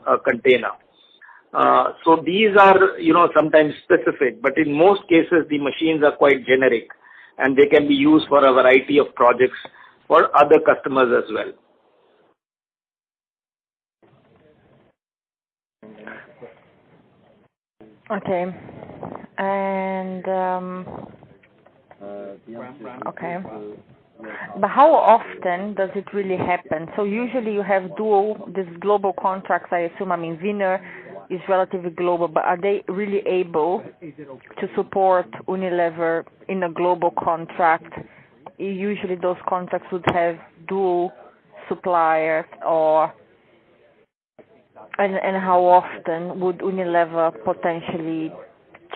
a container. So these are, sometimes specific, but in most cases the machines are quite generic and they can be used for a variety of projects for other customers as well. Okay. And okay. But how often does it really happen? So usually you have these global contracts, I assume. I mean, Wiener is relatively global, but are they really able to support Unilever in a global contract? Usually those contracts would have dual suppliers, and how often would Unilever potentially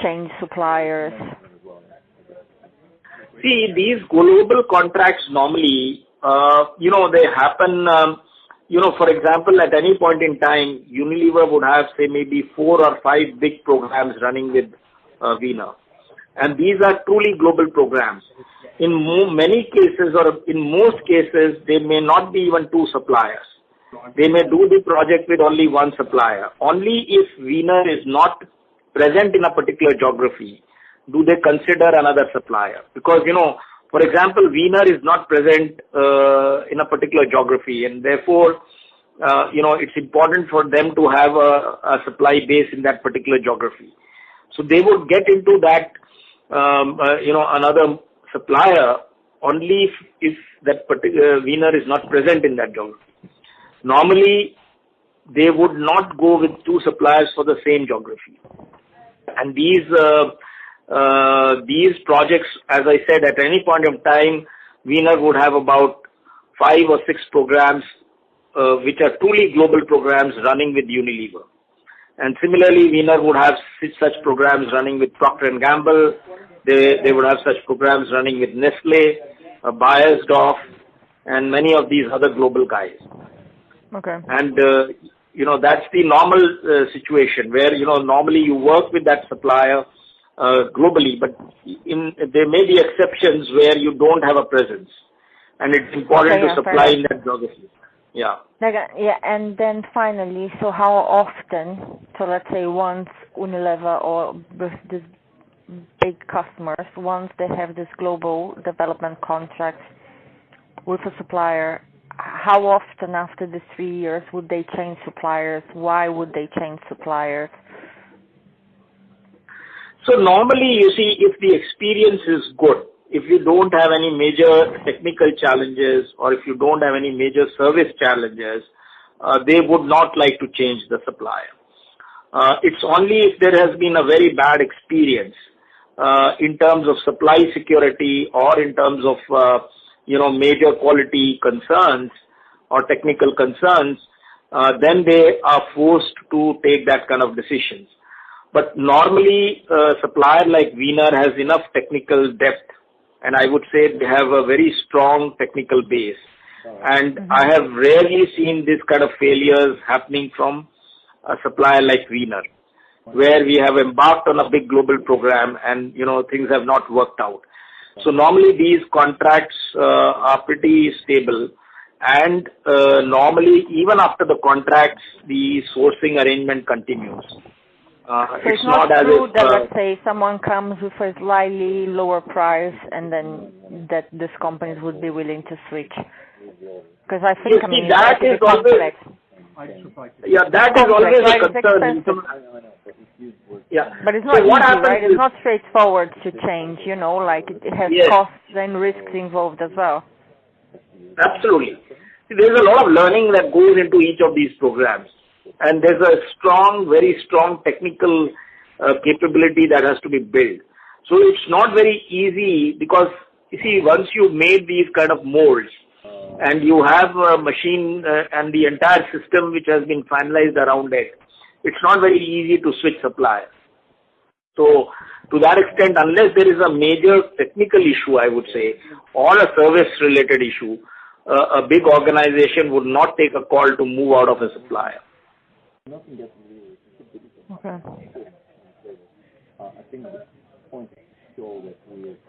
change suppliers? See, these global contracts normally, they happen, for example, at any point in time, Unilever would have, say, maybe 4 or 5 big programs running with Wiener. And these are truly global programs. In many cases, or in most cases, there may not be even 2 suppliers. They may do the project with only 1 supplier. Only if Wiener is not present in a particular geography do they consider another supplier. Because, for example, Wiener is not present in a particular geography, and therefore, it's important for them to have a supply base in that particular geography. So they would get into that, another supplier only if that particular Wiener is not present in that geography. Normally, they would not go with 2 suppliers for the same geography. And these projects, as I said, at any point of time, Wiener would have about 5 or 6 programs, which are truly global programs running with Unilever. And similarly, Wiener would have such programs running with Procter & Gamble. They would have such programs running with Nestle, Bayersdorf, and many of these other global guys. Okay. And, that's the normal situation where, normally you work with that supplier globally, but there may be exceptions where you don't have a presence. And it's important to supply in that geography. Yeah. Yeah, and then finally, so how often, so let's say once Unilever or these big customers, once they have this global development contract with a supplier, how often after the 3 years would they change suppliers? Why would they change suppliers? So normally, you see, if the experience is good, if you don't have any major technical challenges or if you don't have any major service challenges, they would not like to change the supplier. It's only if there has been a very bad experience in terms of supply security or in terms of major quality concerns or technical concerns, then they are forced to take that kind of decisions. But normally, a supplier like Wiener has enough technical depth, and I would say they have a very strong technical base. And I have rarely seen this kind of failures happening from a supplier like Wiener, where we have embarked on a big global program and, things have not worked out. So normally these contracts are pretty stable, and normally even after the contracts, the sourcing arrangement continues. So it's not true that, let's say, someone comes with a slightly lower price and then that these companies would be willing to switch? Because I think, that is always, that is always a concern. Yeah. But it's not easy, right? It's not straightforward to change, like it has costs and risks involved as well. Absolutely. There's a lot of learning that goes into each of these programs. And there's a very strong technical capability that has to be built. So it's not very easy because, you see, once you've made these kind of molds and you have a machine and the entire system which has been finalized around it, it's not very easy to switch suppliers. So to that extent, unless there is a major technical issue, I would say, or a service-related issue, a big organization would not take a call to move out of a supplier. Okay.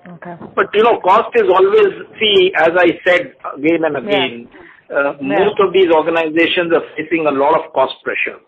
Okay. But cost is always, as I said again and again, most of these organizations are facing a lot of cost pressure.